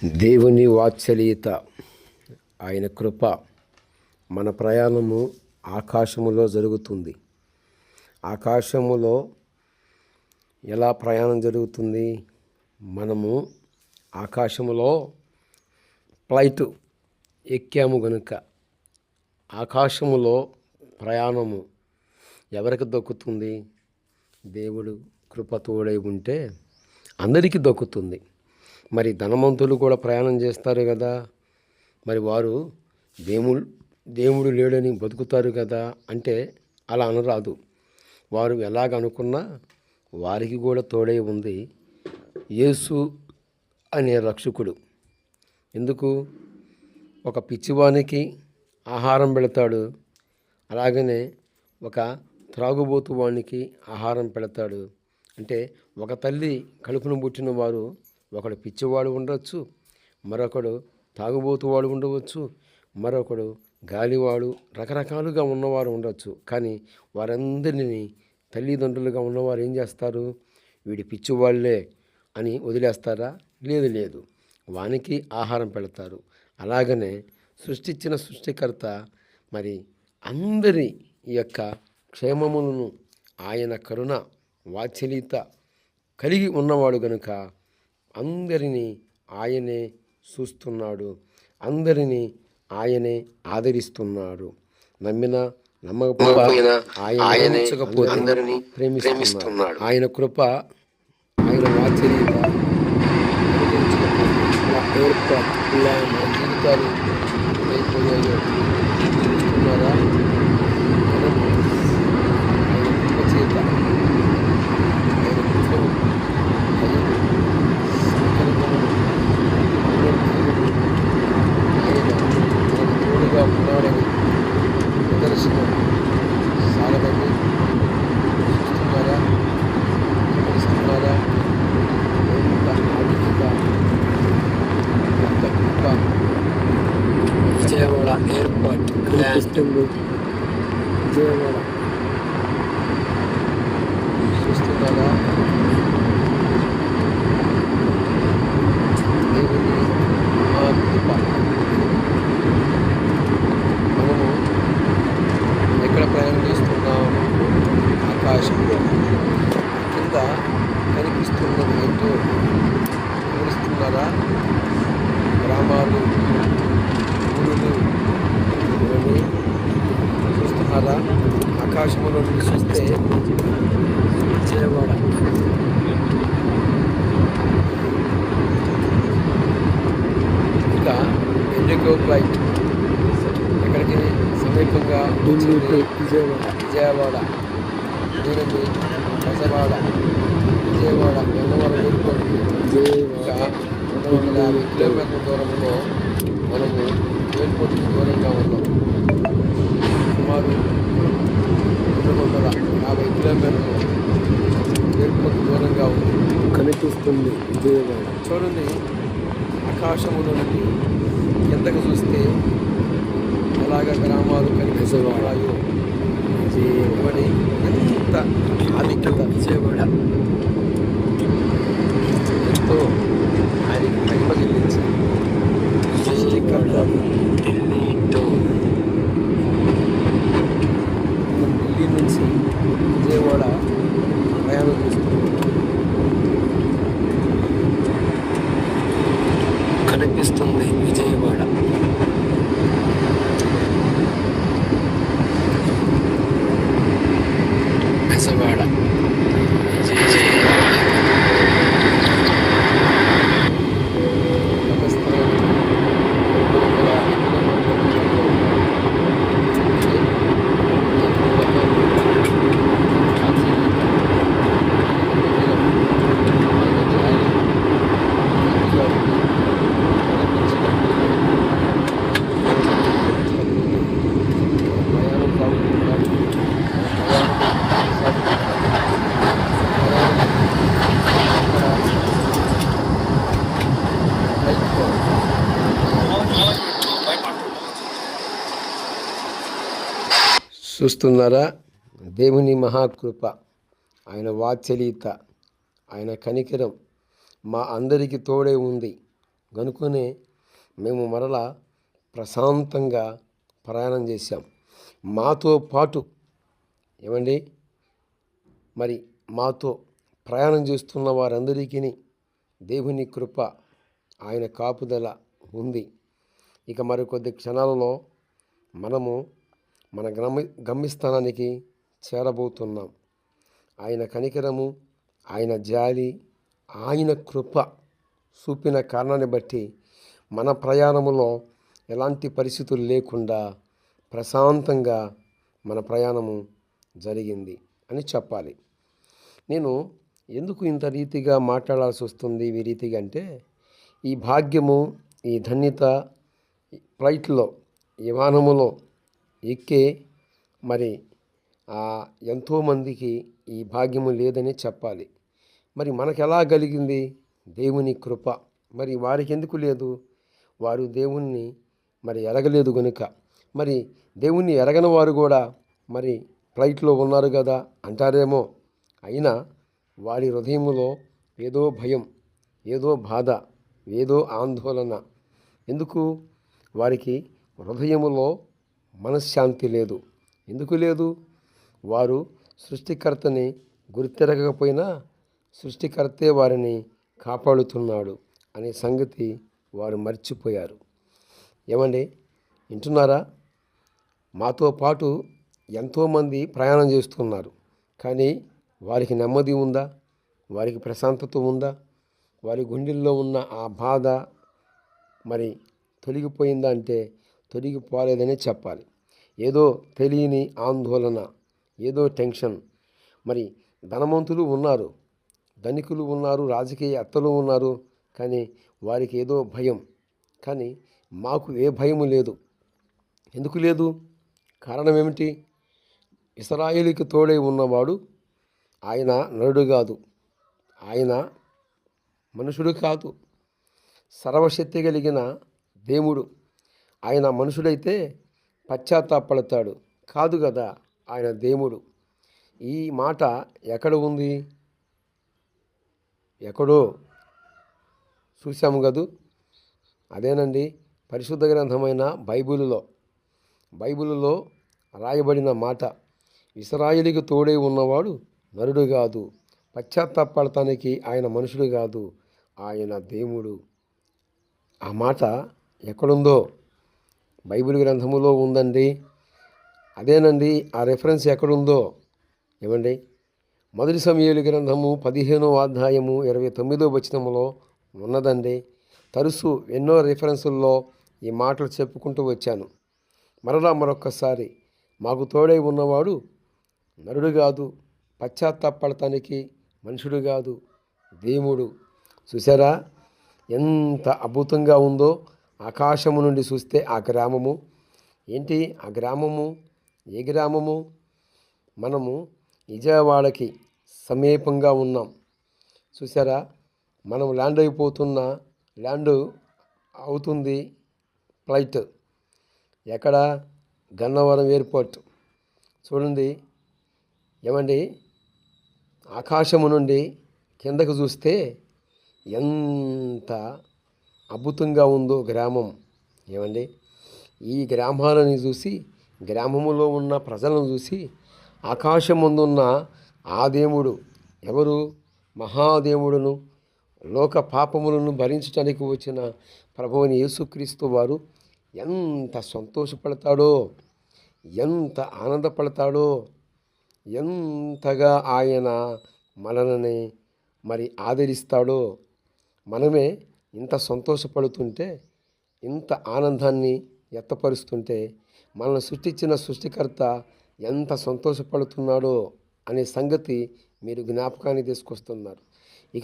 దేవుని వాత్సల్యత, ఆయన కృప, మన ప్రయాణము ఆకాశములో జరుగుతుంది. ఆకాశములో ఎలా ప్రయాణం జరుగుతుంది? మనము ఆకాశములో ఫ్లైట్ ఎక్కాము గనుక ఆకాశములో ప్రయాణము ఎవరికి దక్కుతుంది? దేవుడు కృప తోడై ఉంటే అందరికీ దక్కుతుంది. మరి ధనవంతులు కూడా ప్రయాణం చేస్తారు కదా, మరి వారు దేవుడు లేడని బతుకుతారు కదా అంటే అలా అనరాదు. వారు ఎలాగ అనుకున్నా వారికి కూడా తోడై ఉంది యేసు అనే రక్షకుడు. ఎందుకు? ఒక పిచ్చివానికి ఆహారం పెడతాడు, అలాగనే ఒక త్రాగుబోతు వానికి ఆహారం పెడతాడు. అంటే ఒక తల్లి కడుపును పుట్టిన వారు ఒకడు పిచ్చివాడు ఉండవచ్చు, మరొకడు తాగుబోతువాడు ఉండవచ్చు, మరొకడు గాలివాడు, రకరకాలుగా ఉన్నవారు ఉండవచ్చు. కానీ వారందరినీ తల్లిదండ్రులుగా ఉన్నవారు ఏం చేస్తారు? వీడి పిచ్చివాళ్ళే అని వదిలేస్తారా? లేదు, వానికి ఆహారం పెడతారు. అలాగనే సృష్టించిన సృష్టికర్త మరి అందరి యొక్క క్షేమములను ఆయన కరుణ వాత్సల్యత కలిగి ఉన్నవాడు గనుక అందరినీ ఆయనే చూస్తున్నాడు, అందరినీ ఆయనే ఆదరిస్తున్నాడు. నమ్మకపోయినా ఆయన అందరినీ ప్రేమిస్తున్నాడు. ఆయన కృప, ఆయన వాత్సల్యత ఇలా మన జీవితాలు అయిపోయాయో చూస్తున్నారా? ఉన్నాడని నిదర్శనం సాగదండి. చూస్తున్నారా? గమనిస్తున్నారా? ఎంత ఆధిక్యత, ఎంత కృప విజయవాడ ఎయిర్పోర్ట్ కనిపిస్తుంది. విజయవాడ చూస్తున్నారా? దేవుని మహాకృప. మనము ఎక్కడ ప్రయాణం చేస్తున్నాం? ఆకాశంలో. కింద కనిపిస్తున్నది ఏంటో గమనిస్తున్నారా? గ్రామాలు, ఊరులు ఇవన్నీ చూస్తున్నారా? ఆకాశంలో నుంచి చూస్తే విజయవాడ. ఇంకా ఇండిగో ఫ్లైట్ ఎక్కడికి సమీపంగా విజయవాడ, దీనిని బసవాడ, విజయవాడ, గన్నవరం ఎయిర్పోర్ట్కి ఇంకా 250 కిలోమీటర్ల దూరంలో మనము ఎయిర్పోర్ట్కి దూరంగా ఉన్నాం. సుమారు 250 కిలోమీటర్లు ఎయిర్పోర్ట్ దూరంగా ఉంది. కనిపిస్తుంది విజయవాడ. చూడండి, ఆకాశంలో నుండి ఎంతగా చూస్తే అలాగ గ్రామాలు కనిపిస్తున్నాయో. విజయవాడ ఎంత ఆధిక్యత! విజయవాడ ఎంతో ఆయనకి మహిమ చెల్లించి సృష్టికర్త ఢిల్లీ నుంచి విజయవాడ ప్రయాణం చేస్తుంది. కనిపిస్తుంది విజయవాడ. బెజవాడ, చూస్తున్నారా? దేవుని మహాకృప, ఆయన వాత్సల్యత, ఆయన కనికరం మా అందరికీ తోడే ఉంది. గనుకొనే మేము మరలా ప్రశాంతంగా ప్రయాణం చేశాం. మాతో పాటు ఏమండి మరి మాతో ప్రయాణం చేస్తున్న వారందరికీ దేవుని కృప, ఆయన కాపుదల ఉంది. ఇక మరికొద్ది క్షణాలలో మనము మన గమ్యస్థానానికి చేరబోతున్నాం. ఆయన కనికరము, ఆయన జాలి, ఆయన కృప చూపిన కారణాన్ని బట్టి మన ప్రయాణములో ఎలాంటి పరిస్థితులు లేకుండా ప్రశాంతంగా మన ప్రయాణము జరిగింది అని చెప్పాలి. నేను ఎందుకు ఇంత రీతిగా మాట్లాడాల్సి వస్తుంది ఈ రీతిగా అంటే, ఈ భాగ్యము, ఈ ధన్యత ఫ్లైట్లో, విమానములో ఎక్కే మరి ఎంతోమందికి ఈ భాగ్యము లేదని చెప్పాలి. మరి మనకు ఎలా కలిగింది? దేవుని కృప. మరి వారికి ఎందుకు లేదు? వారు దేవుణ్ణి మరి ఎరగలేదు గనుక. మరి దేవుణ్ణి ఎరగని వారు కూడా మరి ఫ్లైట్లో ఉన్నారు కదా అంటారేమో. అయినా వారి హృదయంలో ఏదో భయం, ఏదో బాధ, ఏదో ఆందోళన. ఎందుకు? వారికి హృదయములో మనశ్శాంతి లేదు. ఎందుకు లేదు? వారు సృష్టికర్తని గుర్తెరగకపోయినా సృష్టికర్తే వారిని కాపాడుతున్నాడు అనే సంగతి వారు మర్చిపోయారు. ఏమండి, వింటున్నారా? మాతో పాటు ఎంతోమంది ప్రయాణం చేస్తున్నారు. కానీ వారికి నెమ్మది ఉందా? వారికి ప్రశాంతత ఉందా? వారి గుండెల్లో ఉన్న ఆ బాధ మరి తొలగిపోయిందా అంటే తొలగిపోలేదనే చెప్పాలి. ఏదో తెలియని ఆందోళన, ఏదో టెన్షన్. మరి ధనవంతులు ఉన్నారు, ధనికులు ఉన్నారు, రాజకీయవేత్తలు ఉన్నారు. కానీ వారికి ఏదో భయం. కానీ మాకు ఏ భయము లేదు. ఎందుకు లేదు? కారణం ఏమిటి? ఇశ్రాయేలుకి తోడై ఉన్నవాడు ఆయన నరుడు కాదు, ఆయన మనుషుడు కాదు, సర్వశక్తి కలిగిన దేవుడు. ఆయన మనుషుడైతే పశ్చాత్తాపడతాడు కాదు కదా, ఆయన దేవుడు. ఈ మాట ఎక్కడ ఉంది? ఎక్కడో చూసాము కదూ. అదేనండి పరిశుద్ధ గ్రంథమైన బైబిలులో రాయబడిన మాట. ఇశ్రాయేలుకి తోడై ఉన్నవాడు నరుడు కాదు, పశ్చాత్తాపడటానికి ఆయన మనుషుడు కాదు, ఆయన దేవుడు. ఆ మాట ఎక్కడుందో? బైబిల్ గ్రంథములో ఉందండి. అదేనండి ఆ రెఫరెన్స్ ఎక్కడుందో ఏమండి? మొదటి సమూయేలు గ్రంథము 15వ అధ్యాయము 29వ వచనములో ఉన్నదండి. తరచు ఎన్నో రెఫరెన్సుల్లో ఈ మాటలు చెప్పుకుంటూ వచ్చాను. మరొక్కసారి మాకు తోడై ఉన్నవాడు నరుడు కాదు, పశ్చాత్తాపడటానికి మనుషుడు కాదు, దేవుడు. చూసారా ఎంత అద్భుతంగా ఉందో? ఆకాశము నుండి చూస్తే ఆ గ్రామము ఏంటి? ఆ గ్రామము ఏ గ్రామము? మనము విజయవాడకి సమీపంగా ఉన్నాం. చూసారా, మనం ల్యాండ్ అవుతుంది ఫ్లైట్. ఎక్కడ? గన్నవరం ఎయిర్పోర్ట్. చూడండి ఏమండి, ఆకాశము నుండి కిందకు చూస్తే ఎంత అద్భుతంగా ఉందో గ్రామం. ఏమండి, ఈ గ్రామాలను చూసి, గ్రామములో ఉన్న ప్రజలను చూసి, ఆకాశం ముందున్న ఆ దేవుడు ఎవరు? మహాదేవుడును, లోక పాపములను భరించడానికి వచ్చిన ప్రభువుని యేసుక్రీస్తు వారు ఎంత సంతోషపడతాడో, ఎంత ఆనందపడతాడో, ఎంతగా ఆయన మనల్ని మరి ఆదరిస్తాడో. మనమే ఇంత సంతోషపడుతుంటే, ఇంత ఆనందాన్ని వ్యక్తపరుస్తుంటే, మనల్ని సృష్టించిన సృష్టికర్త ఎంత సంతోషపడుతున్నాడో అనే సంగతి మీరు జ్ఞాపకాన్ని తీసుకొస్తున్నారు.